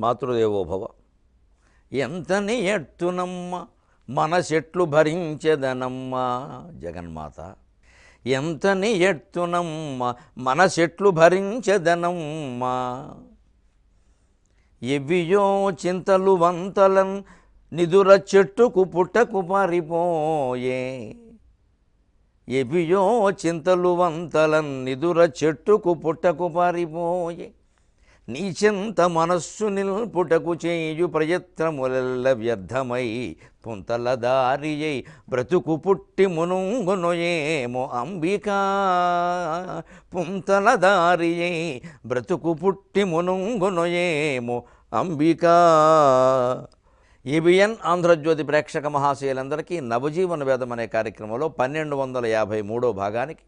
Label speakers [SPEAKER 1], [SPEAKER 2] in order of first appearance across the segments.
[SPEAKER 1] మాతృదేవోభవ. ఎంతని ఎట్టునమ్మ మనసెట్లు భరించెదనమ్మ జగన్మాత. ఎంతని ఎట్టునమ్మ మనసెట్లు భరించెదనమ్మ. ఎవియో చింతలు వంతలన్ నిదుర చెట్టుకు పుట్టకు పారిపోయే. ఎవియో చింతలు వంతలన్ నిదుర చెట్టుకు పుట్టకు పారిపోయే. నీ చింత మనస్సు నిల్పుటకు చేయు ప్రయత్నములెల్ల వ్యర్థమై పుంతల దారియై బ్రతుకు పుట్టి మునుంగునొయేమో అంబికా. పుంతల దారియై బ్రతుకు పుట్టి మునుంగునొయేమో అంబికా. ఏబిఎన్ ఆంధ్రజ్యోతి ప్రేక్షక మహాశయులందరికీ నవజీవన వేదం అనే కార్యక్రమంలో 1253వ భాగానికి,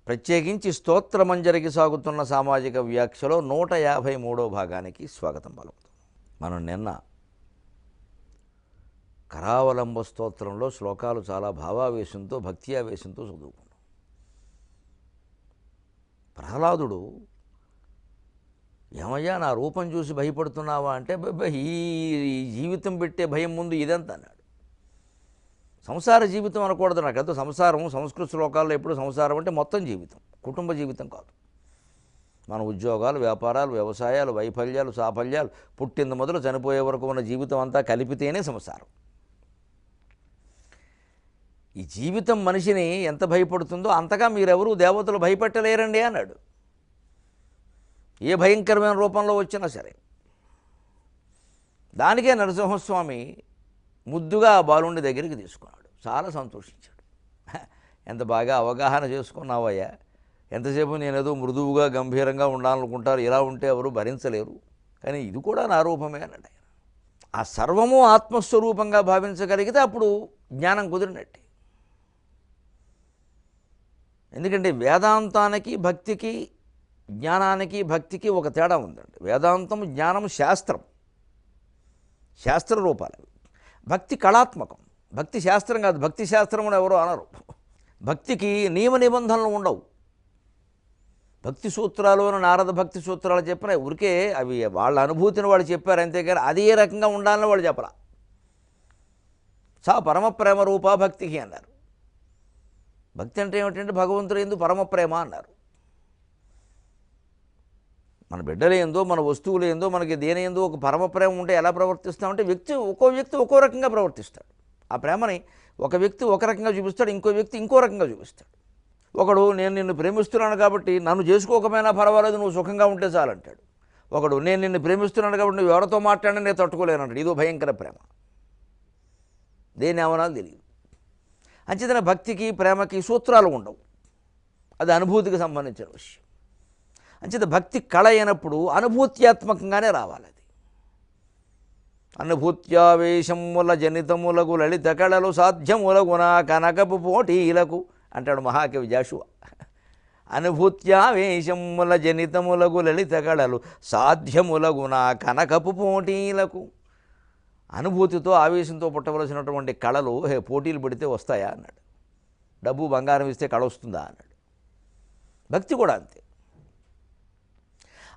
[SPEAKER 1] ప్రత్యేకించి స్తోత్రమంజరికి సాగుతున్న సామాజిక వ్యాఖ్యలో 153వ భాగానికి స్వాగతం పలుకుతాం. మనం నిన్న కరావలంబ స్తోత్రంలో శ్లోకాలు చాలా భావావేశంతో భక్త్యావేశంతో చదువుకున్నాం. ప్రహ్లాదుడు, ఏమయ్యా నా రూపం చూసి భయపడుతున్నావా అంటే, ఈ జీవితం పెట్టే భయం ముందు ఇదంతా అన్నాడు. సంసార జీవితం అనకూడదు, నాకంతా సంసారం సంస్కృత శ్లోకాల్లో ఎప్పుడు సంసారం అంటే మొత్తం జీవితం, కుటుంబ జీవితం కాదు. మన ఉద్యోగాలు, వ్యాపారాలు, వ్యవసాయాలు, వైఫల్యాలు, సాఫల్యాలు, పుట్టింది మొదలు చనిపోయే వరకు ఉన్న జీవితం అంతా కలిపితేనే సంసారం. ఈ జీవితం మనిషిని ఎంత భయపడుతుందో అంతగా మీరెవరూ దేవతలు భయపెట్టలేరండి అన్నాడు. ఏ భయంకరమైన రూపంలో వచ్చినా సరే. దానికే నరసింహస్వామి ముద్దుగా ఆ బాలుండి దగ్గరికి తీసుకున్నాడు. చాలా సంతోషించాడు. ఎంత బాగా అవగాహన చేసుకున్నావయ్యా, ఎంతసేపు నేనేదో మృదువుగా గంభీరంగా ఉండాలనుకుంటారు, ఇలా ఉంటే ఎవరు భరించలేరు, కానీ ఇది కూడా నా రూపమే అన్నాడు ఆయన. ఆ సర్వము ఆత్మస్వరూపంగా భావించగలిగితే అప్పుడు జ్ఞానం కుదిరినట్టే. ఎందుకంటే వేదాంతానికి భక్తికి, జ్ఞానానికి భక్తికి ఒక తేడా ఉందండి. వేదాంతం జ్ఞానం శాస్త్రం, శాస్త్ర రూపాలు. భక్తి కళాత్మకం. భక్తి శాస్త్రం కాదు. భక్తి శాస్త్రం కూడా ఎవరో అనరు. భక్తికి నియమ నిబంధనలు ఉండవు. భక్తి సూత్రాలు నారద భక్తి సూత్రాలు చెప్పిన ఊరికే అవి వాళ్ళ అనుభూతిని వాళ్ళు చెప్పారు, అంతేగాని అదే రకంగా ఉండాలని వాళ్ళు చెప్పరా. సా పరమ ప్రేమ రూపా భక్తికి అన్నారు. భక్తి అంటే ఏమిటంటే భగవంతుడు యందు పరమ ప్రేమ అన్నారు. మన బిడ్డలు ఏందో, మన వస్తువులు ఏందో, మనకి దేని ఏందో ఒక పరమ ప్రేమ ఉంటే ఎలా ప్రవర్తిస్తామంటే ఒక్కో వ్యక్తి ఒక్కో రకంగా ప్రవర్తిస్తాడు. ఆ ప్రేమని ఒక వ్యక్తి ఒక రకంగా చూపిస్తాడు, ఇంకో వ్యక్తి ఇంకో రకంగా చూపిస్తాడు. ఒకడు నేను నిన్ను ప్రేమిస్తున్నాను కాబట్టి నన్ను చేసుకోకపోయినా పర్వాలేదు, నువ్వు సుఖంగా ఉంటే చాలంటాడు. ఒకడు నేను నిన్ను ప్రేమిస్తున్నాను కాబట్టి నువ్వు ఎవరితో మాట్లాడినా నేను తట్టుకోలేనంటాడు. ఇదో భయంకర ప్రేమ. దేని ఏమనాలు తెలియదు. అంచేతన భక్తికి ప్రేమకి సూత్రాలు ఉండవు. అది అనుభూతికి సంబంధించిన విషయం. అంచేత భక్తి కళ అయినప్పుడు అనుభూత్యాత్మకంగానే రావాలి. అది అనుభూత్యావేశముల జనితములకు లలిత కళలు సాధ్యములగున కనకపు పోటీలకు అంటాడు మహాకవి జాషువా. అనుభూత్యావేశముల జనితములకు లలిత కళలు సాధ్యములగున కనకపు పోటీలకు. అనుభూతితో ఆవేశంతో పుట్టవలసినటువంటి కళలు పోటీలు పెడితే వస్తాయా అన్నాడు. డబ్బు బంగారం ఇస్తే కళ వస్తుందా అన్నాడు. భక్తి కూడా అంతే.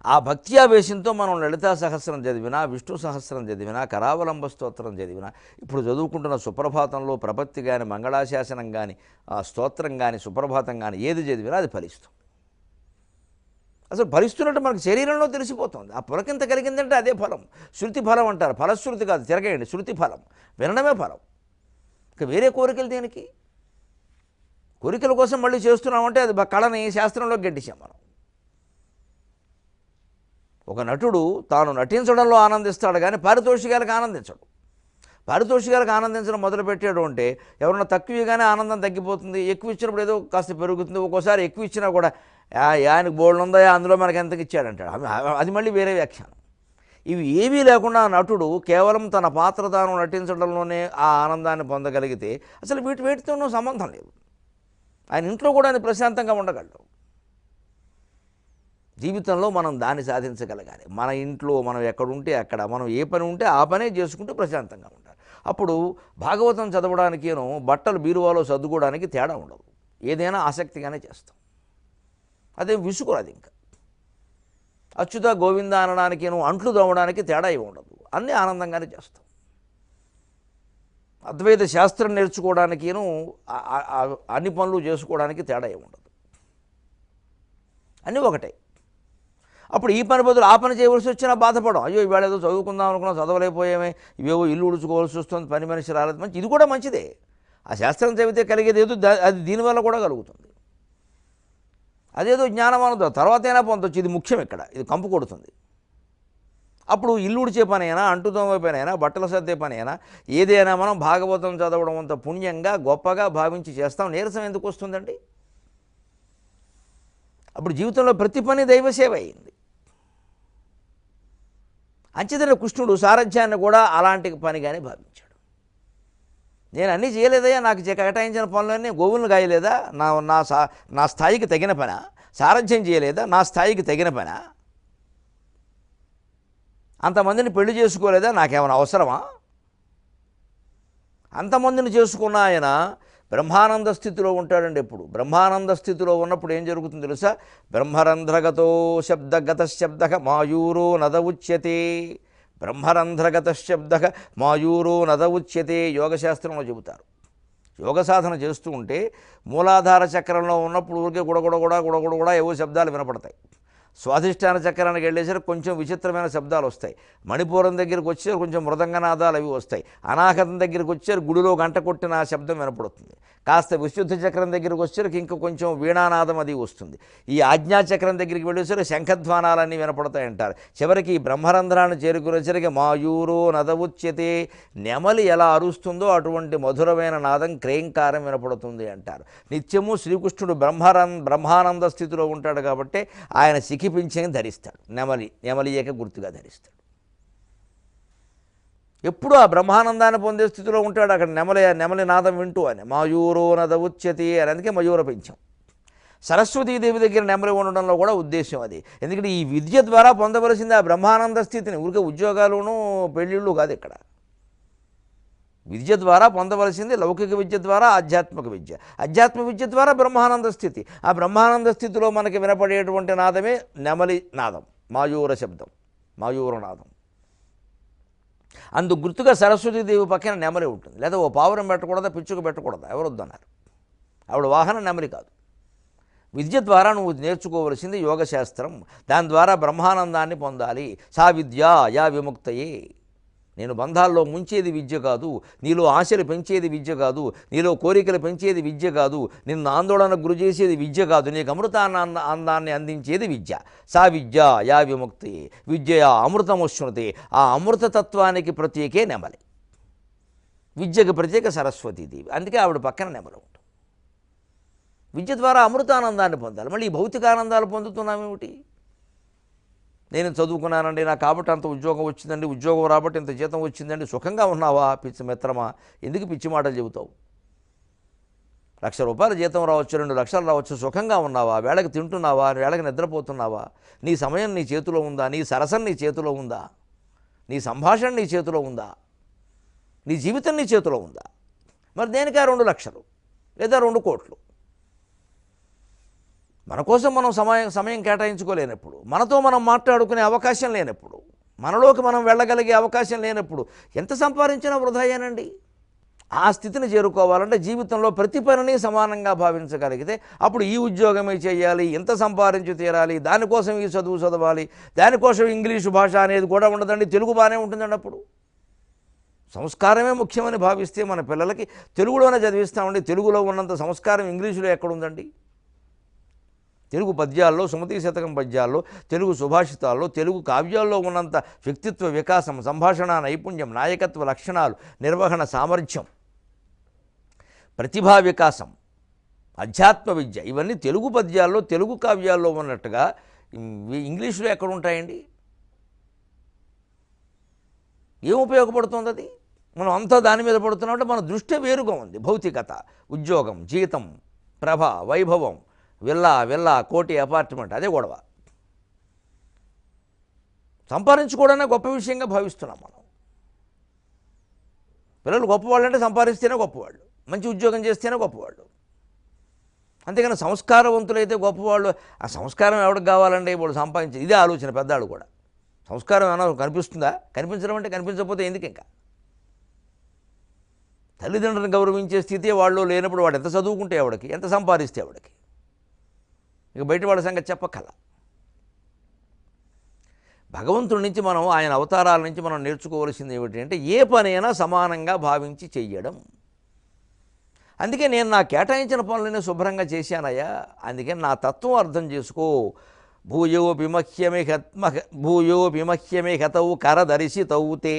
[SPEAKER 1] ఆ భక్తి ఆవేశంతో మనం లలితా సహస్రం చదివినా, విష్ణు సహస్రం చదివినా, కరావలంబ స్తోత్రం చదివినా, ఇప్పుడు చదువుకుంటున్న సుప్రభాతంలో ప్రపత్తి కానీ, మంగళాశాసనం కానీ, స్తోత్రం కానీ, సుప్రభాతం కానీ ఏది చదివినా అది ఫలిస్తుంది. అసలు ఫలిస్తున్నట్టు మనకు శరీరంలో తెలిసిపోతుంది. ఆ పులకింత కలిగిందంటే అదే ఫలం. శృతి ఫలం అంటారు. ఫలశ్రుతి కాదు, తిరగేయండి. శృతి ఫలం, వినడమే ఫలం. ఇక వేరే కోరికలు దేనికి? కోరికల కోసం మళ్ళీ చేస్తున్నామంటే అది కళని శాస్త్రంలో గడ్డిసాం మనం. ఒక నటుడు తాను నటించడంలో ఆనందిస్తాడు కానీ పారితోషికాలకు ఆనందించడు. పారితోషికాలకు ఆనందించడం మొదలుపెట్టాడు అంటే ఎవరన్నా తక్కువ ఇవ్వగానే ఆనందం తగ్గిపోతుంది, ఎక్కువ ఇచ్చినప్పుడు ఏదో కాస్త పెరుగుతుంది. ఒక్కోసారి ఎక్కువ ఇచ్చినా కూడా ఆయనకు బోల్డ్ ఉందా, అందులో మనకి ఎంతకి ఇచ్చాడంటాడు. అది మళ్ళీ వేరే వ్యాఖ్యానం. ఇవి ఏవీ లేకుండా నటుడు కేవలం తన పాత్ర తాను నటించడంలోనే ఆ ఆనందాన్ని పొందగలిగితే అసలు వీటితోనూ సంబంధం లేదు. ఆయన ఇంట్లో కూడా ఆయన ప్రశాంతంగా ఉండగలడు. జీవితంలో మనం దాన్ని సాధించగలగాలి. మన ఇంట్లో మనం ఎక్కడుంటే అక్కడ, మనం ఏ పని ఉంటే ఆ పనే చేసుకుంటూ ప్రశాంతంగా ఉండాలి. అప్పుడు భాగవతం చదవడానికేనో బట్టలు బీరువాలో సర్దుకోవడానికి తేడా ఉండదు. ఏదైనా ఆసక్తిగానే చేస్తాం. అదే విసుగురాదు. ఇంకా అచ్యుత గోవింద అనడానికి అంట్లు తోమడానికి తేడా ఏమి ఉండదు, అన్నీ ఆనందంగానే చేస్తాం. అద్వైత శాస్త్రం నేర్చుకోవడానికి అన్ని పనులు చేసుకోవడానికి తేడా ఏమి ఉండదు, అన్నీ ఒకటే. అప్పుడు ఈ పని బదులు ఆ పని చేయవలసి వచ్చినా బాధపడం, అయ్యో ఇవాళ ఏదో చదువుకుందాం అనుకున్నా చదవలేకపోయామే, ఇవేవో ఇల్లు ఉడుచుకోవాల్సి వస్తుంది, పని మనిషి రాలేదు, మంచి ఇది కూడా మంచిదే. ఆ శాస్త్రం చదివితే కలిగేది ఏదో అది దీనివల్ల కూడా కలుగుతుంది. అదేదో జ్ఞానం అనదు, తర్వాత అయినా పొందొచ్చు, ఇది ముఖ్యం. ఇక్కడ ఇది కంపు కొడుతుంది. అప్పుడు ఇల్లు ఉడిచే పని అయినా, అంటు తోమే పని అయినా, బట్టలు సర్దే పని అయినా, ఏదైనా మనం భాగవతం చదవడం అంత పుణ్యంగా గొప్పగా భావించి చేస్తాం. నీరసం ఎందుకు వస్తుందండి? అప్పుడు జీవితంలో ప్రతి పని దైవసేవ అయింది. అంచేతనే కృష్ణుడు సారథ్యాన్ని కూడా అలాంటి పనిగానే భావించాడు. నేను అన్నీ చేయలేదయ్యా, నాకు కేటాయించిన పనులన్నీ గోవులను గాయలేదా, నా స్థాయికి తగిన పనా? సారథ్యం చేయలేదా, నా స్థాయికి తగిన పనా? అంతమందిని పెళ్లి చేసుకోలేదా, నాకేమైనా అవసరమా? అంతమందిని చేసుకున్న ఆయన బ్రహ్మానంద స్థితిలో ఉంటాడండి. ఎప్పుడు బ్రహ్మానంద స్థితిలో ఉన్నప్పుడు ఏం జరుగుతుంది తెలుసా? బ్రహ్మరంధ్రగతో శబ్దగత శబ్ద మాయూరో నద ఉచ్యతే. బ్రహ్మరంధ్రగత శబ్ద మాయూరో నద ఉచ్యతే యోగశాస్త్రంలో చెబుతారు. యోగ సాధన చేస్తూ ఉంటే మూలాధార చక్రంలో ఉన్నప్పుడు ఊరికే గుడగుడ ఏవో శబ్దాలు వినపడతాయి. స్వాధిష్టాన చక్రానికి వెళ్ళేసరికి కొంచెం విచిత్రమైన శబ్దాలు వస్తాయి. మణిపూరం దగ్గరికి వచ్చే కొంచెం మృదంగనాదాలు అవి వస్తాయి. అనాహతం దగ్గరికి వచ్చారు గుడిలో గంట కొట్టిన ఆ శబ్దం వినపడుతుంది. కాస్త విశుద్ధ చక్రం దగ్గరికి వచ్చేసరికి ఇంకా కొంచెం వీణానాదం అది వస్తుంది. ఈ ఆజ్ఞాచక్రం దగ్గరికి వెళ్ళేసరికి శంఖధ్వానాలన్నీ వినపడతాయంటారు. చివరికి ఈ బ్రహ్మరంధ్రాన్ని చేరుకునేసరికి మాయూరో నదవుచ్యతే. నెమలి ఎలా అరుస్తుందో అటువంటి మధురమైన నాదం క్రేంకారం వినపడుతుంది అంటారు. నిత్యము శ్రీకృష్ణుడు బ్రహ్మానంద స్థితిలో ఉంటాడు కాబట్టి ఆయన శిఖిపించని ధరిస్తాడు. నెమలియక గుర్తుగా ధరిస్తాడు. ఎప్పుడు ఆ బ్రహ్మానందాన్ని పొందే స్థితిలో ఉంటాడు. అక్కడ నెమలి నాదం వింటూ అని మాయూరో నద ఉచ్యతి అని, అందుకే మయూర పెంచాం. సరస్వతీదేవి దగ్గర నెమలి ఉండడంలో కూడా ఉద్దేశం అది. ఎందుకంటే ఈ విద్య ద్వారా పొందవలసింది ఆ బ్రహ్మానంద స్థితిని, ఊరికే ఉద్యోగాలును పెళ్ళిళ్ళు కాదు. ఇక్కడ విద్య ద్వారా పొందవలసింది లౌకిక విద్య ద్వారా ఆధ్యాత్మిక విద్య, ఆధ్యాత్మిక విద్య ద్వారా బ్రహ్మానంద స్థితి. ఆ బ్రహ్మానంద స్థితిలో మనకి వినపడేటువంటి నాదమే నెమలి నాదం, మాయూర శబ్దం, మాయూర నాదం. అందుకు గుర్తుగా సరస్వతీదేవి పక్కన నెమలి ఉంటుంది. లేదా ఓ పావురం పెట్టకూడదా, పిచ్చుక పెట్టకూడదా, ఎవరొద్దన్నారు. ఆవిడ వాహనం నెమలి కాదు. విద్య ద్వారా నువ్వు నేర్చుకోవలసింది యోగశాస్త్రం. దాని ద్వారా బ్రహ్మానందాన్ని పొందాలి. సా విద్యా యా విముక్తయే. నేను బంధాల్లో ముంచేది విద్య కాదు, నీలో ఆశలు పెంచేది విద్య కాదు, నీలో కోరికలు పెంచేది విద్య కాదు, నిన్ను ఆందోళనకు గురి చేసేది విద్య కాదు, నీకు అందాన్ని అందించేది విద్య. సా విద్య యా విముక్తి విద్యయా అమృతముశ్నుతే. ఆ అమృతతత్వానికి ప్రత్యేకే నెమలి, విద్యకు ప్రత్యేక సరస్వతీదేవి. అందుకే ఆవిడ పక్కన నెమలి ఉంటుంది. విద్య ద్వారా అమృతానందాన్ని పొందాలి. మళ్ళీ ఈ భౌతికానందాలు పొందుతున్నామేమిటి? నేను చదువుకున్నానండి, నాకు కాబట్టి అంత ఉద్యోగం వచ్చిందండి, ఉద్యోగం రాబట్టి ఇంత జీతం వచ్చిందండి. సుఖంగా ఉన్నావా పిచ్చి మిత్రమా? ఎందుకు పిచ్చి మాటలు చెబుతావు? ₹1,00,000 జీతం రావచ్చు, 2 లక్షలు రావచ్చు. సుఖంగా ఉన్నావా? వేళకి తింటున్నావా? వేళకి నిద్రపోతున్నావా? నీ సమయం నీ చేతిలో ఉందా? నీ సరసం నీ చేతిలో ఉందా? నీ సంభాషణ నీ చేతిలో ఉందా? నీ జీవితం నీ చేతిలో ఉందా? మరి దేనికా 2 లక్షలు లేదా 2 కోట్లు? మన కోసం మనం సమయం కేటాయించుకోలేనప్పుడు, మనతో మనం మాట్లాడుకునే అవకాశం లేనప్పుడు, మనలోకి మనం వెళ్ళగలిగే అవకాశం లేనప్పుడు ఎంత సంపాదించినా వృధాయేనండి. ఆ స్థితిని చేరుకోవాలంటే జీవితంలో ప్రతి పనిని సమానంగా భావించగలిగితే అప్పుడు ఈ ఉద్యోగమే చేయాలి, ఎంత సంపాదించి తీరాలి, దానికోసం ఈ చదువు చదవాలి, దానికోసం ఇంగ్లీషు భాష అనేది కూడా ఉండదండి. తెలుగు బాగానే ఉంటుందండి. అప్పుడు సంస్కారమే ముఖ్యమని భావిస్తే మన పిల్లలకి తెలుగులోనే చదివిస్తామండి. తెలుగులో ఉన్నంత సంస్కారం ఇంగ్లీషులో ఎక్కడుందండి? తెలుగు పద్యాల్లో, సుమతీ శతకం పద్యాల్లో, తెలుగు సుభాషితాల్లో, తెలుగు కావ్యాల్లో ఉన్నంత వ్యక్తిత్వ వికాసం, సంభాషణ నైపుణ్యం, నాయకత్వ లక్షణాలు, నిర్వహణ సామర్థ్యం, ప్రతిభా వికాసం, అధ్యాత్మ విద్య, ఇవన్నీ తెలుగు పద్యాల్లో, తెలుగు కావ్యాల్లో ఉన్నట్టుగా ఇంగ్లీషులో ఎక్కడ ఉంటాయండి? ఏం ఉపయోగపడుతుంది అది? మనం అంతా దాని మీద పడుతున్నామంటే మన దృష్టి వేరుగా ఉంది. భౌతికత, ఉద్యోగం, జీతం, ప్రభ, వైభవం, విల్లా కోటి అపార్ట్మెంట్, అదే గొడవ. సంపాదించుకోవడానే గొప్ప విషయంగా భావిస్తున్నాం మనం. పిల్లలు గొప్పవాళ్ళు అంటే సంపాదిస్తేనే గొప్పవాళ్ళు, మంచి ఉద్యోగం చేస్తేనే గొప్పవాళ్ళు. అంతేగాని సంస్కారవంతులైతే గొప్పవాళ్ళు, ఆ సంస్కారం ఎవరికి కావాలండి, వాళ్ళు సంపాదించి ఇదే ఆలోచన పెద్దాళ్ళు కూడా. సంస్కారం ఏమైనా కనిపిస్తుందా? కనిపించడం అంటే కనిపించకపోతే ఎందుకు ఇంకా? తల్లిదండ్రులను గౌరవించే స్థితి వాళ్ళు లేనప్పుడు వాడు ఎంత చదువుకుంటే ఎవడికి, ఎంత సంపాదిస్తే ఎవడికి, ఇక బయట వాళ్ళ సంగతి చెప్పక్కల. భగవంతుడి నుంచి మనం, ఆయన అవతారాల నుంచి మనం నేర్చుకోవాల్సింది ఏమిటి అంటే ఏ పనైనా సమానంగా భావించి చెయ్యడం. అందుకే నేను నా కేటాయించిన పనులనే శుభ్రంగా చేశానయ్యా, అందుకే నా తత్వం అర్థం చేసుకో. భూయోపిమహ్యమే హతవు కరదర్శితవు తే.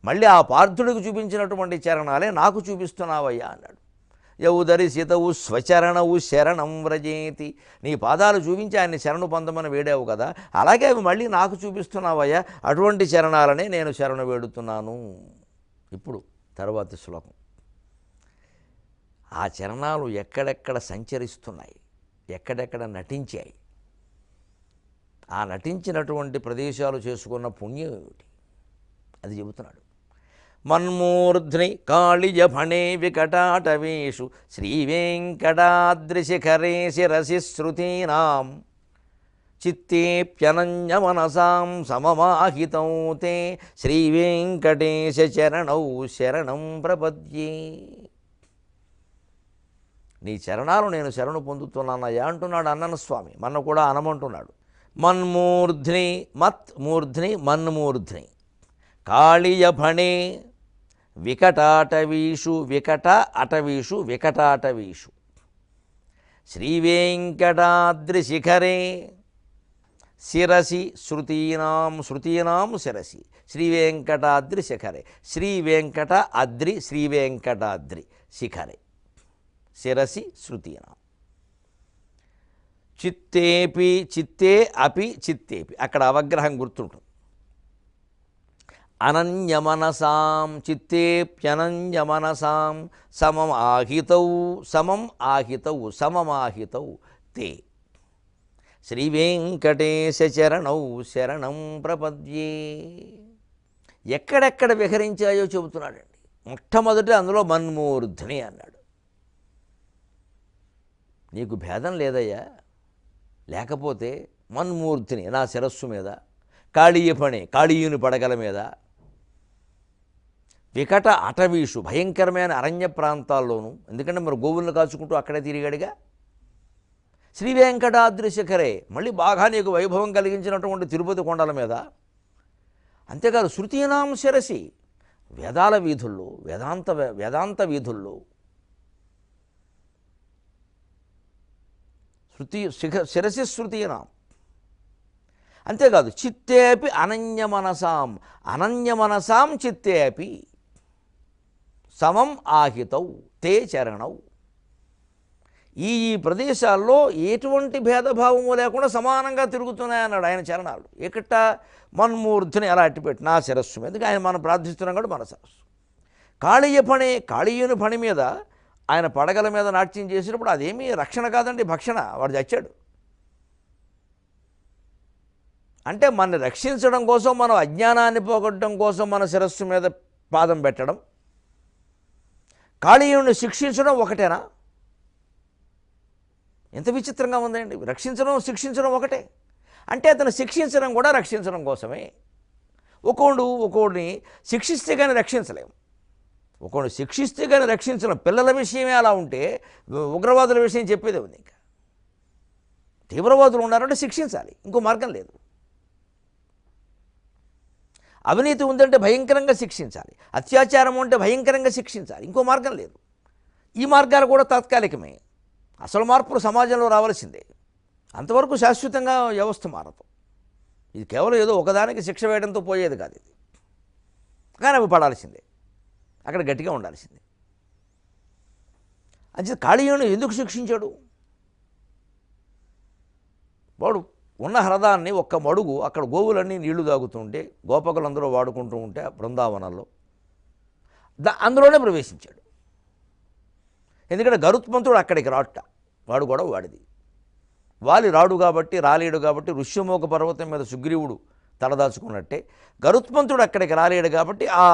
[SPEAKER 1] మళ్ళీ ఆ పార్థుడికి చూపించినటువంటి చరణాలే నాకు చూపిస్తున్నావయ్యా అన్నాడు. యవు దర్శితవు స్వచరణవు శరణం వ్రజేతి. నీ పాదాలు చూపించి ఆయన్ని శరణు పొందమని వేడావు కదా, అలాగే అవి మళ్ళీ నాకు చూపిస్తున్నావయ్యా, అటువంటి చరణాలనే నేను శరణు వేడుతున్నాను. ఇప్పుడు తర్వాతి శ్లోకం. ఆ చరణాలు ఎక్కడెక్కడ సంచరిస్తున్నాయి, ఎక్కడెక్కడ నటించాయి, ఆ నటించినటువంటి ప్రదేశాలు చేసుకున్న పుణ్యం ఏమిటి అది చెబుతున్నాడు. మన్మూర్ధ్ని కాళియఫణే వికటాటవేషు శ్రీవేంకటాద్రిశిఖరే శిరసి శృతీనాం చిత్తేప్యనన్యమనసాం సమమాహితం తే శ్రీవేంకటేశ చరణౌ శరణం ప్రపద్యే. నీ చరణాలు నేను శరణు పొందుతున్నానయ్యా అంటున్నాడు అన్నన స్వామి. మన కూడా అనమంటున్నాడు. మన్మూర్ధ్ని, మత్ మూర్ధ్ని, మన్మూర్ధ్ని, కాళియఫణే వికటాటవీషు, వికట అటవీషు, వికటాటవీషు, శ్రీవేంకటాద్రిశిఖరే శిరసి శృతీనాం, శృతీనాం శిరసి, శ్రీవేంకటాద్రి శిఖరే, శ్రీవేంకట అద్రి, శ్రీవేంకటాద్రి శిఖరే శిరసి శృతీనాం. చిత్తేపి, చిత్తే అపి చిత్తేపి, అక్కడ అవగ్రహం గుర్తుంటుంది. అనన్యమనసాం, చిత్తేప్యనన్యమనసాం సమం ఆహితౌ, సమం ఆహితౌ, సమమాహితౌ తే శ్రీవేంకటేశ చరణౌ శరణం ప్రపద్యే. ఎక్కడెక్కడ విహరించాయో చెబుతున్నాడండి. మొట్టమొదటి అందులో మన్మూర్ధ్ని అన్నాడు. నీకు భేదం లేదయ్యా, లేకపోతే మన్మూర్తిని నా శిరస్సు మీద, కాళీయఫణి కాళీయుని పడగల మీద, వికట అటవీషు భయంకరమైన అరణ్య ప్రాంతాల్లోనూ, ఎందుకంటే మరి గోవులను కాచుకుంటూ అక్కడే తిరిగాడుగా, శ్రీవేంకటాద్రి శిఖరే మళ్ళీ బాగా నీకు వైభవం కలిగించినటువంటి తిరుపతి కొండల మీద, అంతేకాదు శృతీనాం శిరసి వేదాల వీధుల్లో, వేదాంత వీధుల్లో, శిరసి శృతీనాం. అంతేకాదు చిత్తేపి అనన్యమనసాం, అనన్యమనసాం చిత్తేపి సమం ఆహితౌ తే చరణౌ. ఈ ప్రదేశాల్లో ఎటువంటి భేదభావము లేకుండా సమానంగా తిరుగుతున్నాయన్నాడు ఆయన చరణాలు. ఎక్కట మన్మూర్ధిని అలా అట్టిపెట్టి నా శిరస్సు మీద, ఆయన మనం ప్రార్థిస్తున్నాం కూడా మన శిరస్సు. కాళీయఫణి కాళీయుని ఫణి మీద ఆయన పడగల మీద నాట్యం చేసినప్పుడు అదేమీ రక్షణ కాదండి, భక్షణ. వాడు చచ్చాడు. అంటే మనని రక్షించడం కోసం, మనం అజ్ఞానాన్ని పోగొట్టడం కోసం మన శిరస్సు మీద పాదం పెట్టడం, కాళీయుని శిక్షించడం ఒకటేనా? ఎంత విచిత్రంగా ఉందండి. రక్షించడం శిక్షించడం ఒకటే. అంటే అతను శిక్షించడం కూడా రక్షించడం కోసమే. ఒక్కోడిని శిక్షిస్తే కానీ రక్షించలేము, ఒకడు శిక్షిస్తే కానీ రక్షించడం. పిల్లల విషయమే అలా ఉంటే ఉగ్రవాదుల విషయం చెప్పేదే ఉంది. ఇంకా తీవ్రవాదులు ఉన్నారంటే శిక్షించాలి, ఇంకో మార్గం లేదు. అవినీతి ఉందంటే భయంకరంగా శిక్షించాలి, అత్యాచారం ఉంటే భయంకరంగా శిక్షించాలి, ఇంకో మార్గం లేదు. ఈ మార్గాలు కూడా తాత్కాలికమే. అసలు మార్పులు సమాజంలో రావాల్సిందే. అంతవరకు శాశ్వతంగా వ్యవస్థ మారదు. ఇది కేవలం ఏదో ఒకదానికి శిక్ష వేయడంతో పోయేది కాదు ఇది. కానీ అవి పడాల్సిందే, అక్కడ గట్టిగా ఉండాల్సిందే. అంటే కాళీయుని ఎందుకు శిక్షించాడు? వాడు ఉన్న హ్రదాన్ని ఒక్క మడుగు, అక్కడ గోవులన్నీ నీళ్లు తాగుతుంటే, గోపకులందరూ వాడుకుంటూ ఉంటే బృందావనంలో అందులోనే ప్రవేశించాడు. ఎందుకంటే గరుత్మంతుడు అక్కడికి రాట, వాడు కూడా వాడిది. వాలి రాడు కాబట్టి, రాలేడు కాబట్టి, ఋష్యమూక పర్వతం మీద సుగ్రీవుడు తలదాచుకున్నట్టే గరుత్మంతుడు అక్కడికి రాలేడు కాబట్టి ఆ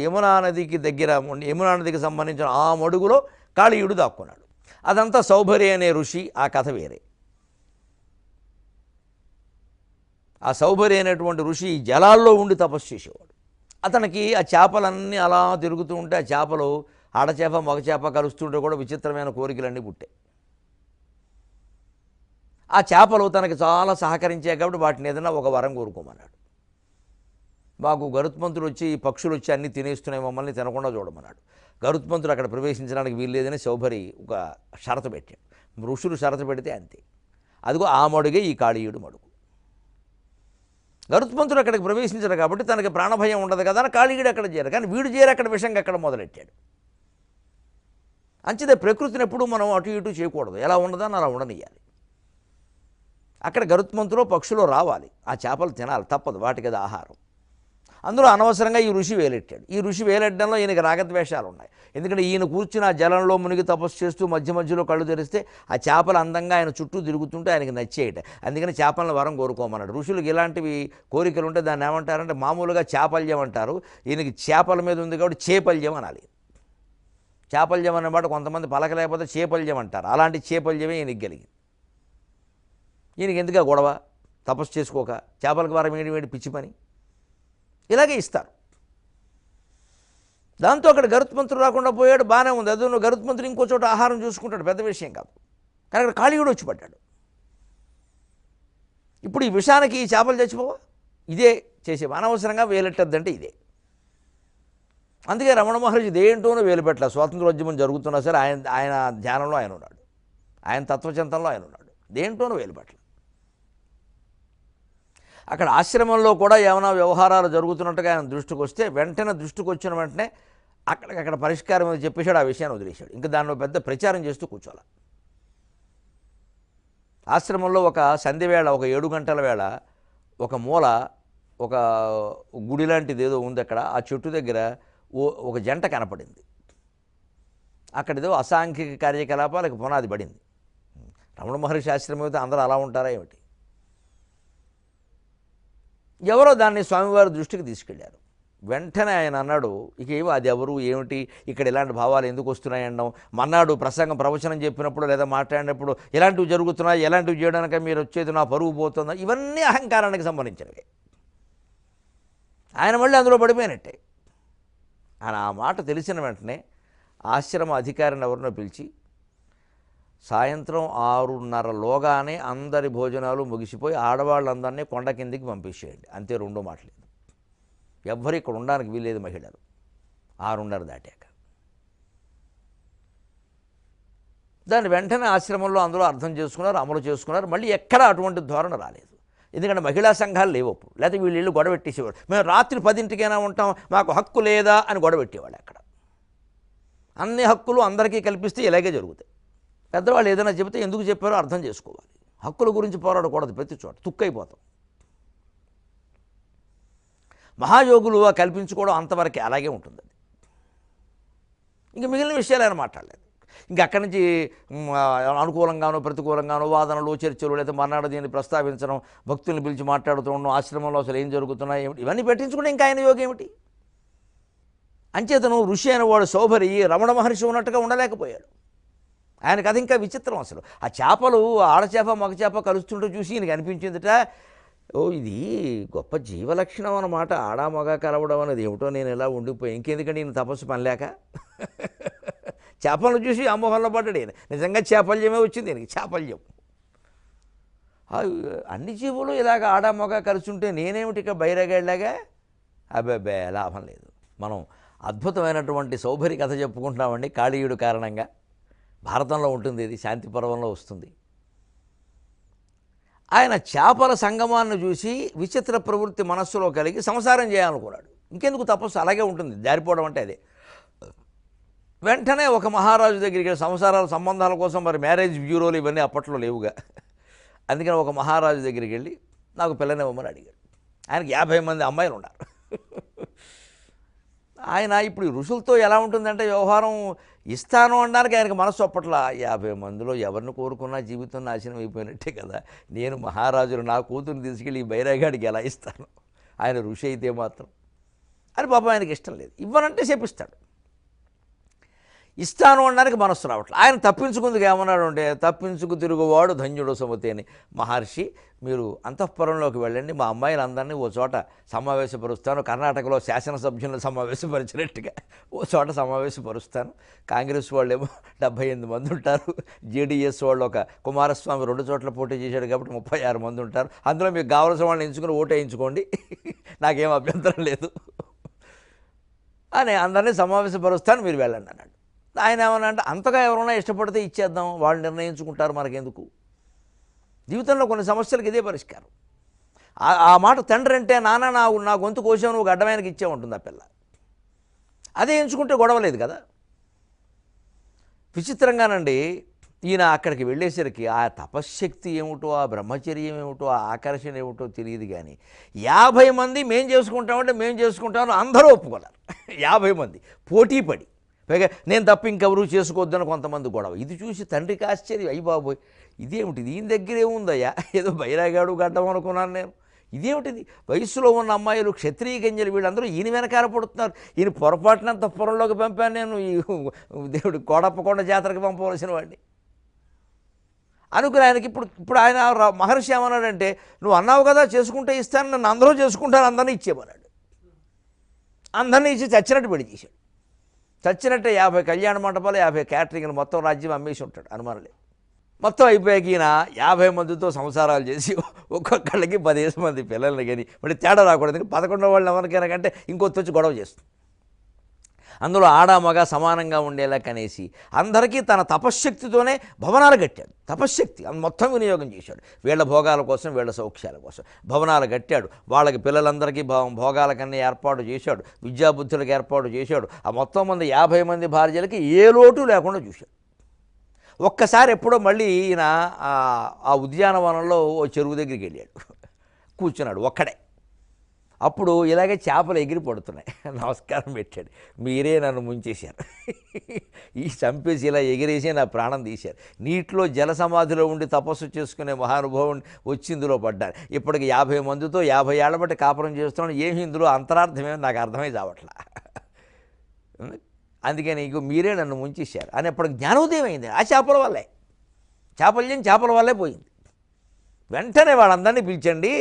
[SPEAKER 1] యమునా నదికి దగ్గర, యమునా నదికి సంబంధించిన ఆ మడుగులో కాళీయుడు దాక్కున్నాడు. అదంతా సౌభరి అనే ఋషి, ఆ కథ వేరే. ఆ సౌభరి అనేటువంటి ఋషి జలాల్లో ఉండి తపస్సు చేసేవాడు. అతనికి ఆ చేపలన్నీ అలా తిరుగుతూ ఉంటే ఆ చేపలు ఆడచేప మగ చేప కలుస్తుంటే కూడా విచిత్రమైన కోరికలన్నీ పుట్టాయి. ఆ చేపలు తనకి చాలా సహకరించాయి కాబట్టి వాటిని ఏదైనా ఒక వరం కోరుకోమన్నాడు. మాకు గరుత్మంతుడు వచ్చి ఈ పక్షులు వచ్చి అన్నీ తినేస్తున్నాయి, మమ్మల్ని తినకుండా చూడమన్నాడు. గరుత్మంతుడు అక్కడ ప్రవేశించడానికి వీల్లేదని సౌభరి ఒక షరతు పెట్టాడు. ఋషులు షరతు పెడితే అంతే. అదిగో ఆ మడుగే ఈ కాళీయుడు మడుగు. గరుత్మంతుడు అక్కడికి ప్రవేశించాడు కాబట్టి తనకి ప్రాణభయం ఉండదు కదా అని కాళీయుడు అక్కడ చేరాడు. కానీ వీడు చేరి అక్కడ విషంగా అక్కడ మొదలెట్టాడు. అంచేతే ప్రకృతిని ఎప్పుడూ మనం అటు ఇటు చేయకూడదు. ఎలా ఉండదని అలా ఉండనియాలి. అక్కడ గరుత్మంతులో పక్షులో రావాలి, ఆ చేపలు తినాలి, తప్పదు, వాటికి అది ఆహారం. అందులో అనవసరంగా ఈ ఋషి వేలెట్టాడు. ఈ ఋషి వేలెట్టడంలో ఈయనకి రాగద్వేషాలు ఉన్నాయి. ఎందుకంటే ఈయన కూర్చుని ఆ జలంలో మునిగి తపస్సు చేస్తూ మధ్య మధ్యలో కళ్ళు తెరిస్తే ఆ చేపలు అందంగా ఆయన చుట్టూ తిరుగుతుంటే ఆయనకి నచ్చేయట. అందుకని చేపలను వరం కోరుకోమన్నాడు. ఋషులకు ఇలాంటివి కోరికలు ఉంటే దాన్ని ఏమంటారంటే మామూలుగా చాపల్యం అంటారు. ఈయనకి చేపల మీద ఉంది కాబట్టి చేపల్యం అనాలి. చాపల్యం అన్నమాట కొంతమంది పలకలేకపోతే చేపల్యం అంటారు. అలాంటి చేపల్యమే ఈయనకి కలిగింది. ఈయనకి ఎందుకు గొడవ, తపస్సు చేసుకోక చేపలకు వరం వేడి పిచ్చి పని, ఇలాగే ఇస్తారు. దాంతో అక్కడ గరుత్మంతుడు రాకుండా పోయాడు, బాగానే ఉంది. అదే నువ్వు గరుత్మంతుడు ఇంకో చోట ఆహారం చూసుకుంటాడు, పెద్ద విషయం కాదు. కానీ అక్కడ కాళీయుడు వచ్చి పడ్డాడు. ఇప్పుడు ఈ విషానికి ఈ చేపలు చచ్చిపోవా? ఇదే చేసే అనవసరంగా వేలెట్టద్దంటే ఇదే. అందుకే రమణ మహర్షి దేంటోనూ వేలు పెట్టలేదు. స్వాతంత్రోద్యమం జరుగుతున్నా సరే ఆయన ధ్యానంలో ఆయన ఉన్నాడు, ఆయన తత్వచింతనలో ఆయన ఉన్నాడు, దేంటోనూ వేలు పెట్టలేదు. అక్కడ ఆశ్రమంలో కూడా ఏమైనా వ్యవహారాలు జరుగుతున్నట్టుగా ఆయన దృష్టికి వస్తే వెంటనే దృష్టికి వచ్చిన వెంటనే అక్కడ పరిష్కారం అని చెప్పేశాడు, ఆ విషయాన్ని వదిలేశాడు. ఇంకా దానిలో పెద్ద ప్రచారం చేస్తూ కూర్చోాలి. ఆశ్రమంలో ఒక సంధ్యవేళ, ఒక 7 గంటల వేళ ఒక మూల ఒక గుడి లాంటిది ఏదో ఉంది అక్కడ. ఆ చెట్టు దగ్గర ఒక జంట కనపడింది. అక్కడేదో అసాంఘిక కార్యకలాపాలకు పునాది పడింది. రమణ మహర్షి ఆశ్రమం అయితే అందరూ అలా ఉంటారా ఏమిటి? ఎవరో దాన్ని స్వామివారి దృష్టికి తీసుకెళ్లారు. వెంటనే ఆయన అన్నాడు, ఇక ఏమో అది ఎవరు ఏమిటి, ఇక్కడ ఇలాంటి భావాలు ఎందుకు వస్తున్నాయనడం, మన్నాడు ప్రవచనం చెప్పినప్పుడు లేదా మాట్లాడినప్పుడు ఇలాంటివి జరుగుతున్నాయి, ఎలాంటివి చేయడానికి మీరు వచ్చేది, నా పరువు పోతుందా, ఇవన్నీ అహంకారానికి సంబంధించినవి. ఆయన మళ్ళీ అందులో పడిపోయినట్టే. ఆయన ఆ మాట తెలిసిన వెంటనే ఆశ్రమ అధికారిని ఎవరినో పిలిచి సాయంత్రం 6:30లోగానే అందరి భోజనాలు ముగిసిపోయి ఆడవాళ్ళందరినీ కొండ కిందికి పంపించేయండి, అంతే, 2 మాటలేదు. ఎవ్వరు ఇక్కడ ఉండడానికి వీల్లేదు మహిళలు 6:30 దాటాక. దాన్ని వెంటనే ఆశ్రమంలో అందరూ అర్థం చేసుకున్నారు, అమలు చేసుకున్నారు. మళ్ళీ ఎక్కడా అటువంటి ధోరణ రాలేదు. ఎందుకంటే మహిళా సంఘాలు లేవు అప్పుడు. లేకపోతే వీళ్ళు గొడవ పెట్టేసేవాడు. మేము రాత్రి 10ంటికైనా ఉంటాం, మాకు హక్కు లేదా అని గొడవ పెట్టేవాడు. అక్కడ అన్ని హక్కులు అందరికీ కల్పిస్తే ఇలాగే జరుగుతాయి. పెద్దవాళ్ళు ఏదైనా చెబితే ఎందుకు చెప్పారో అర్థం చేసుకోవాలి. హక్కుల గురించి పోరాడకూడదు ప్రతి చోట, తుక్కైపోతాం. మహాయోగులు కల్పించుకోవడం అంతవరకే, అలాగే ఉంటుంది. అది ఇంక మిగిలిన విషయాలు ఆయన మాట్లాడలేదు. ఇంక అక్కడి నుంచి అనుకూలంగానో ప్రతికూలంగానో వాదనలు, చర్చలు, లేదా మర్నాడు దీన్ని ప్రస్తావించడం, భక్తుల్ని పిలిచి మాట్లాడుతూ ఉండడం, ఆశ్రమంలో అసలు ఏం జరుగుతున్నాయి ఏమిటి, ఇవన్నీ పెట్టించుకుంటే ఇంకా ఆయన యోగం ఏమిటి? అంచేతను ఋషి అయిన వాడు సౌభరి రమణ మహర్షి ఉన్నట్టుగా ఉండలేకపోయాడు. ఆయన కథ ఇంకా విచిత్రం. అసలు ఆ చేపలు ఆడచేప మగచేప కలుస్తుంటూ చూసి ఈయనకి అనిపించిందిట, ఓ ఇది గొప్ప జీవలక్షణం అన్నమాట, ఆడ మగ కలవడం అనేది. ఏమిటో నేను ఇలా ఉండిపోయి ఇంకెందుకంటే నేను తపస్సు పనిలేక చేపలను చూసి అమ్మోహంలో పడ్డాడు ఈయన. నిజంగా చేపల్యమే వచ్చింది ఈయనకి, చేపల్యం. అన్ని జీవులు ఇలాగ ఆడ మగ కలుసుంటే నేనేమిటి ఇక బైరగాడిలాగా? అబ్బాబ్బే, లాభం లేదు. మనం అద్భుతమైనటువంటి సౌభరి కథ చెప్పుకుంటున్నామండి. కాళీయుడు కారణంగా భారతంలో ఉంటుంది, ఇది శాంతి పర్వంలో వస్తుంది. ఆయన చేపల సంగమాన్ని చూసి విచిత్ర ప్రవృత్తి మనస్సులో కలిగి సంసారం చేయాలనుకున్నాడు. ఇంకెందుకు తపస్సు, అలాగే ఉంటుంది, జారిపోవడం అంటే అదే. వెంటనే ఒక మహారాజు దగ్గరికి సంసారాల సంబంధాల కోసం, మరి మ్యారేజ్ బ్యూరోలు ఇవన్నీ అప్పట్లో లేవుగా, అందుకని ఒక మహారాజు దగ్గరికి వెళ్ళి నాకు పిల్లనివ్వమని అడిగాడు. ఆయనకి 50 మంది అమ్మాయిలు ఉన్నారు. ఆయన ఇప్పుడు ఋషులతో ఎలా ఉంటుందంటే వ్యవహారం, ఇస్తాను అనడానికి ఆయనకు మనసు అప్పట్ల 50 మందిలో ఎవరిని కోరుకున్నా జీవితం నాశనం అయిపోయినట్టే కదా, నేను మహారాజులు నా కూతురుని తీసుకెళ్ళి ఈ బైరాగాడికి ఎలా ఇస్తాను, ఆయన ఋషి అయితే మాత్రం అని పాపం ఆయనకి ఇష్టం లేదు. ఇవ్వనంటే శపిస్తాడు. ఇస్తాను అనడానికి మనస్సు రావట్లేదు. ఆయన తప్పించుకుందుకు ఏమన్నాడు అంటే, తప్పించుకు తిరుగువాడు ధన్యుడు సుమతి అని. మహర్షి, మీరు అంతఃపురంలోకి వెళ్ళండి, మా అమ్మాయిలందరినీ ఓ చోట సమావేశపరుస్తాను, కర్ణాటకలో శాసనసభ్యులను సమావేశపరిచినట్టుగా ఓ చోట సమావేశపరుస్తాను. కాంగ్రెస్ వాళ్ళేమో 78 మంది ఉంటారు, జేడీఎస్ వాళ్ళు ఒక కుమారస్వామి 2 చోట్ల పోటీ చేశాడు కాబట్టి 36 మంది ఉంటారు, అందులో మీకు కావాల్సిన వాళ్ళని ఎంచుకుని ఓటు వేయించుకోండి, నాకేం అభ్యంతరం లేదు అని అందరినీ సమావేశపరుస్తాను, మీరు వెళ్ళండి అన్నాడు. ఆయన ఏమన్నా అంటే, అంతగా ఎవరైనా ఇష్టపడితే ఇచ్చేద్దాం, వాళ్ళు నిర్ణయించుకుంటారు, మనకెందుకు. జీవితంలో కొన్ని సమస్యలకు ఇదే పరిష్కారం. ఆ మాట తండ్రి అంటే, నాన్న నా గొంతు కోసావు, నువ్వు అడ్డమైనకి ఇచ్చే ఉంటుంది ఆ పిల్ల. అదే ఎంచుకుంటే గొడవలేదు కదా. విచిత్రంగానండి, ఈయన అక్కడికి వెళ్ళేసరికి ఆ తపశ్శక్తి ఏమిటో, ఆ బ్రహ్మచర్యం ఏమిటో, ఆ ఆకర్షణ ఏమిటో తెలియదు. కానీ 50 మంది మేం చేసుకుంటామంటే మేము చేసుకుంటామని అందరూ ఒప్పుకున్నారు. 50 మంది పోటీపడి, పైగా నేను తప్ప ఇంకెవరూ చేసుకోవద్దని కొంతమంది గొడవ. ఇది చూసి తండ్రికి ఆశ్చర్యం, అయ్యి బాబోయ్ ఇదేమిటిది, ఈయన దగ్గర ఏముందయ్యా, ఏదో బైరాగాడు గడ్డం అనుకున్నాను నేను, ఇదేమిటిది, వయస్సులో ఉన్న అమ్మాయిలు క్షత్రియ గంజలు వీళ్ళందరూ ఈయన వెనకాల పడుతున్నారు, ఈయన పొరపాటునంత పురంలోకి పంపాను నేను, ఈ దేవుడు కోడప్పకొండ జాతరకు పంపవలసిన వాడిని అనుకుని ఆయనకి ఇప్పుడు ఆయన మహర్షి ఏమన్నాడంటే, నువ్వు అన్నావు కదా చేసుకుంటే ఇస్తాను, నన్ను అందరూ చేసుకుంటాను, అందరినీ ఇచ్చేమన్నాడు. అందరినీ ఇచ్చి చచ్చినట్టు పెళ్లి చేశాడు. చచ్చినట్టే 50 కళ్యాణ మండపాలు, 50 క్యాటరింగ్లు, మొత్తం రాజ్యం అమ్మేసి ఉంటాడు, అనుమానం లేదు. మొత్తం అయిపోయాక ఈయన 50 మందితో సంసారాలు చేసి ఒక్కొక్కళ్ళకి 15 మంది పిల్లల్ని కానీ మళ్ళీ తేడా రాకూడదు, 11 వాళ్ళు ఎవరికైనా కంటే ఇంకొత్తి వచ్చి గొడవ చేస్తుంది. అందులో ఆడ మగ సమానంగా ఉండేలా కనేసి అందరికీ తన తపశ్శక్తితోనే భవనాలు కట్టాడు. తపశ్శక్తి మొత్తం వినియోగం చేశాడు, వీళ్ళ భోగాల కోసం, వీళ్ళ సౌఖ్యాల కోసం భవనాలు కట్టాడు. వాళ్ళకి పిల్లలందరికీ భోగాల కన్నా ఏర్పాటు చేశాడు, విద్యాబుద్ధులకు ఏర్పాటు చేశాడు. ఆ మొత్తం మంది 50 మంది భార్యలకి ఏ లోటు లేకుండా చూశాడు. ఒక్కసారి ఎప్పుడో మళ్ళీ ఈయన ఆ ఉద్యానవనంలో ఓ చెరువు దగ్గరికి వెళ్ళాడు, కూర్చున్నాడు ఒక్కడే. అప్పుడు ఇలాగే చేపలు ఎగిరి పడుతున్నాయి, నమస్కారం పెట్టాడు, మీరే నన్ను ముంచేశారు, ఈ చంపేసి ఇలా ఎగిరేసి నా ప్రాణం తీశారు, నీటిలో జల సమాధిలో ఉండి తపస్సు చేసుకునే మహానుభావుని వచ్చి ఇందులో పడ్డారు, ఇప్పటికి 50 మందితో 50 ఏళ్ల బట్టి కాపురం చేస్తున్నాను, ఏమి ఇందులో అంతరార్థమేమో నాకు అర్థమై చావట్లా, అందుకని ఇక మీరే నన్ను ముంచేశారు అని అప్పటికి జ్ఞానోదయం అయింది. ఆ చేపల వల్లే, చాపల్యం చేపల వల్లే పోయింది. వెంటనే వాళ్ళందరినీ పిలిచండి,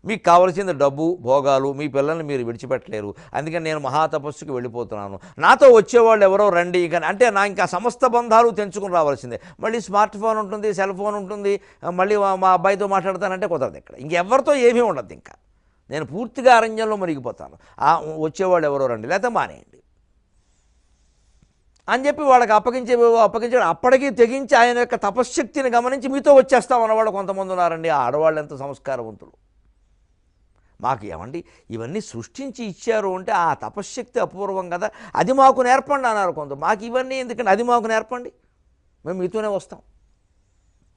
[SPEAKER 1] మీకు కావలసింది డబ్బు భోగాలు, మీ పిల్లల్ని మీరు విడిచిపెట్టలేరు, అందుకని నేను మహాతపస్సుకి వెళ్ళిపోతున్నాను, నాతో వచ్చేవాళ్ళు ఎవరో రండి ఇక అంటే నా ఇంకా సమస్త బంధాలు తెంచుకుని రావాల్సిందే. మళ్ళీ స్మార్ట్ ఫోన్ ఉంటుంది, సెల్ ఫోన్ ఉంటుంది, మళ్ళీ మా అబ్బాయితో మాట్లాడతానంటే కుదరదు, ఇక్కడ ఇంకెవరితో ఏమీ ఉండదు, ఇంకా నేను పూర్తిగా అరణ్యంలో మునిగిపోతాను, వచ్చేవాళ్ళు ఎవరో రండి లేకపోతే మానేయండి అని చెప్పి వాళ్ళకి అప్పగించాడు. అప్పటికీ తెగించి ఆయన యొక్క తపశ్శక్తిని గమనించి మీతో వచ్చేస్తాం అన్నవాళ్ళు కొంతమంది ఉన్నారండి. ఆ ఆడవాళ్ళు ఎంత సంస్కారవంతులు, మాకు ఏమండి ఇవన్నీ సృష్టించి ఇచ్చారు అంటే ఆ తపశ్శక్తి అపూర్వం కదా, అది మాకు నేర్పండి అన్నారు కొంత. మాకు ఇవన్నీ ఎందుకంటే అది మాకు నేర్పండి, మేము మీతోనే వస్తాం,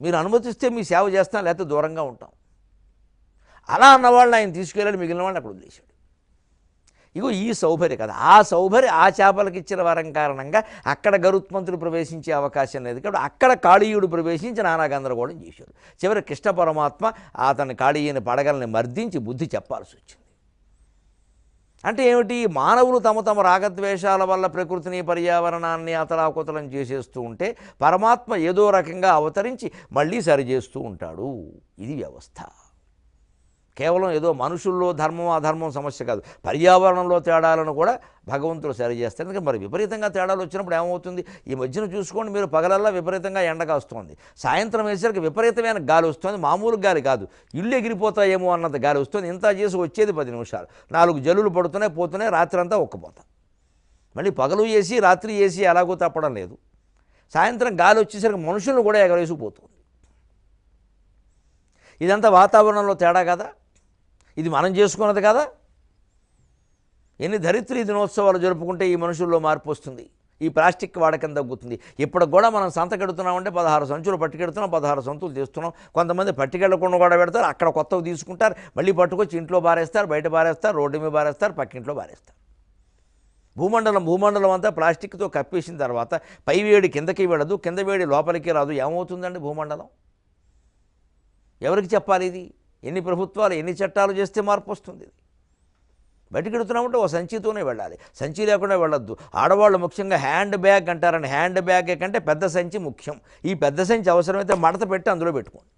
[SPEAKER 1] మీరు అనుమతిస్తే మీ సేవ చేస్తాం, లేకపోతే దూరంగా ఉంటాం. అలా అన్నవాళ్ళని ఆయన తీసుకెళ్ళాడు, మిగిలిన వాళ్ళని అక్కడ వదిలేశాడు. ఇగో ఈ సౌభర్య కదా, ఆ సౌభర్య ఆ చేపలకు ఇచ్చిన వరం కారణంగా అక్కడ గరుత్మంతుడు ప్రవేశించే అవకాశం లేదు కాబట్టి అక్కడ కాళీయుడు ప్రవేశించి నానా గందరగోళం చేశాడు. చివరి కృష్ణ పరమాత్మ అతని కాళీయుని పడగలని మర్దించి బుద్ధి చెప్పాల్సి వచ్చింది. అంటే ఏమిటి, మానవులు తమ రాగద్వేషాల వల్ల ప్రకృతిని పర్యావరణాన్ని అతలాకుతలం చేసేస్తూ ఉంటే పరమాత్మ ఏదో రకంగా అవతరించి మళ్ళీ సరిచేస్తూ ఉంటాడు. ఇది వ్యవస్థ. కేవలం ఏదో మనుషుల్లో ధర్మం అధర్మం సమస్య కాదు, పర్యావరణంలో తేడాలను కూడా భగవంతుడు సరిచేస్తాడు. ఎందుకంటే మరి విపరీతంగా తేడాలు వచ్చినప్పుడు ఏమవుతుంది, ఈ మధ్యన చూసుకోండి మీరు, పగలల్లా విపరీతంగా ఎండగా వస్తుంది, సాయంత్రం వేసరికి విపరీతమైన గాలి వస్తుంది, మామూలు గాలి కాదు, ఇల్లు ఎగిరిపోతాయేమో అన్నంత గాలి వస్తుంది. ఇంత చేసి వచ్చేది 10 నిమిషాలు, 4 జల్లులు పడుతున్నాయి పోతున్నాయి, రాత్రి అంతా ఒక్కపోతాం. మళ్ళీ పగలు వేసి రాత్రి వేసి ఎలాగో తప్పడం లేదు, సాయంత్రం గాలి వచ్చేసరికి మనుషులను కూడా ఎగరేసిపోతుంది. ఇదంతా వాతావరణంలో తేడా కదా, ఇది మనం చేసుకున్నది కదా. ఎన్ని ధరిత్రి దినోత్సవాలు జరుపుకుంటే ఈ మనుషుల్లో మార్పు వస్తుంది, ఈ ప్లాస్టిక్ వాడకం తగ్గుతుంది. ఇప్పటికి కూడా మనం సంతకెడుతున్నామంటే 16 సంచులు పట్టుకెడుతున్నాం, 16 సంచులు తీస్తున్నాం. కొంతమంది పట్టుకెళ్ళకుండా కూడా పెడతారు, అక్కడ కొత్తవి తీసుకుంటారు, మళ్ళీ పట్టుకొచ్చి ఇంట్లో బారేస్తారు, బయట బారేస్తారు, రోడ్డు మీద బారేస్తారు, పక్కింట్లో బారేస్తారు. భూమండలం అంతా ప్లాస్టిక్తో కప్పేసిన తర్వాత పై వేడి కిందకి వెళ్ళదు, కింద వేడి లోపలికి రాదు, ఏమవుతుందండి భూమండలం? ఎవరికి చెప్పాలి ఇది? ఎన్ని ప్రభుత్వాలు ఎన్ని చట్టాలు చేస్తే మార్పు వస్తుంది? బయటికి వెళుతున్నామంటే ఓ సంచితోనే వెళ్ళాలి, సంచి లేకుండా వెళ్ళొద్దు. ఆడవాళ్ళు ముఖ్యంగా హ్యాండ్ బ్యాగ్ అంటారని, హ్యాండ్ బ్యాగ్ కంటే పెద్ద సంచి ముఖ్యం. ఈ పెద్ద సంచి అవసరమైతే మడత పెట్టి అందులో పెట్టుకోండి.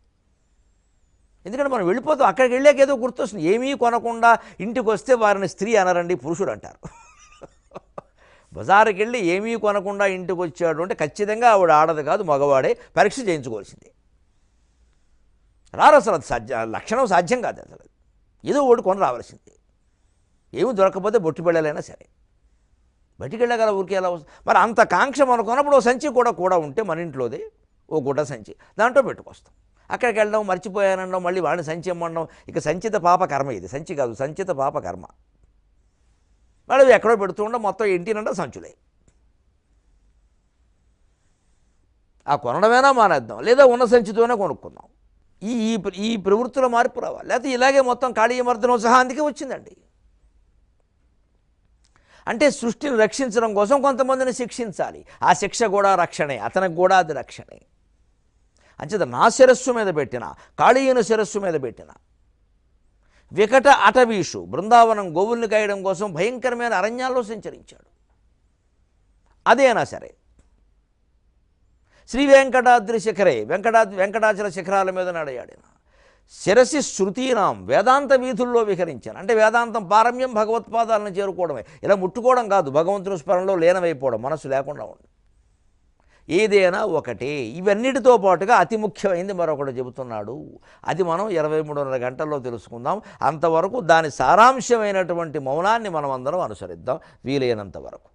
[SPEAKER 1] ఎందుకంటే మనం వెళ్ళిపోతాం, అక్కడికి వెళ్ళాక ఏదో గుర్తొస్తుంది. ఏమీ కొనకుండా ఇంటికి వస్తే వారిని స్త్రీ అనరండి, పురుషుడు అంటారు. బజారుకి వెళ్ళి ఏమీ కొనకుండా ఇంటికి వచ్చాడు అంటే ఖచ్చితంగా ఆవిడ ఆడదు కాదు, మగవాడే, పరీక్ష చేయించుకోవాల్సిందే. రారు అసలు, అది లక్షణం సాధ్యం కాదు అసలు. ఏదో ఒకటి కొని రావాల్సిందే. ఏమి దొరకకపోతే బొట్టు బిళ్ళలైనా సరే బయటికి వెళ్ళగల ఊరికి ఎలా వస్తుంది. మరి అంత కాంక్ష మనకున్నప్పుడు ఓ సంచి కూడా ఉంటే మన ఇంట్లోదే ఓ గుడ్డ సంచి దాంట్లో పెట్టుకొస్తాం. అక్కడికి వెళ్ళడం, మర్చిపోయానడం, మళ్ళీ వాడిని సంచి ఇమ్మడం, ఇక సంచిత పాప కర్మ. ఇది సంచి కాదు, సంచిత పాప కర్మ. వాళ్ళు ఎక్కడో పెడుతూ ఉండడం, మొత్తం ఇంటినంటే సంచులే. ఆ కొనడమేనా మానేద్దాం, లేదా ఉన్న సంచితోనే కొనుక్కుందాం. ఈ ఈ ప్రవృత్తుల మార్పు రావాలి. లేకపోతే ఇలాగే మొత్తం కాళీయమర్దనం సహా అందుకే వచ్చిందండి. అంటే సృష్టిని రక్షించడం కోసం కొంతమందిని శిక్షించాలి. ఆ శిక్ష కూడా రక్షణే, అతనికి కూడా అది రక్షణే. అంచేత నా శిరస్సు మీద పెట్టిన, కాళీయుని శిరస్సు మీద పెట్టిన వికట అటవీషు బృందావనం గోవుల్ని కాయడం కోసం భయంకరమైన అరణ్యాల్లో సంచరించాడు. అదేనా సరే, శ్రీ వెంకటాద్రి శిఖరే, వెంకటాచల శిఖరాల మీద నడయాడిన, శిరసి శృతీనాం వేదాంత వీధుల్లో విహరించాను. అంటే వేదాంతం పారమ్యం, భగవత్పాదాలను చేరుకోవడమే. ఇలా ముట్టుకోవడం కాదు, భగవంతుని స్మరణలో లీనమైపోవడం, మనసు లేకుండా ఉండి. ఏదైనా ఒకటే. ఇవన్నిటితో పాటుగా అతి ముఖ్యమైనది మరొకటి చెబుతున్నాడు. అది మనం 23:30 గంటల్లో తెలుసుకుందాం. అంతవరకు దాని సారాంశమైనటువంటి మౌనాన్ని మనం అందరం అనుసరిద్దాం వీలైనంత వరకు.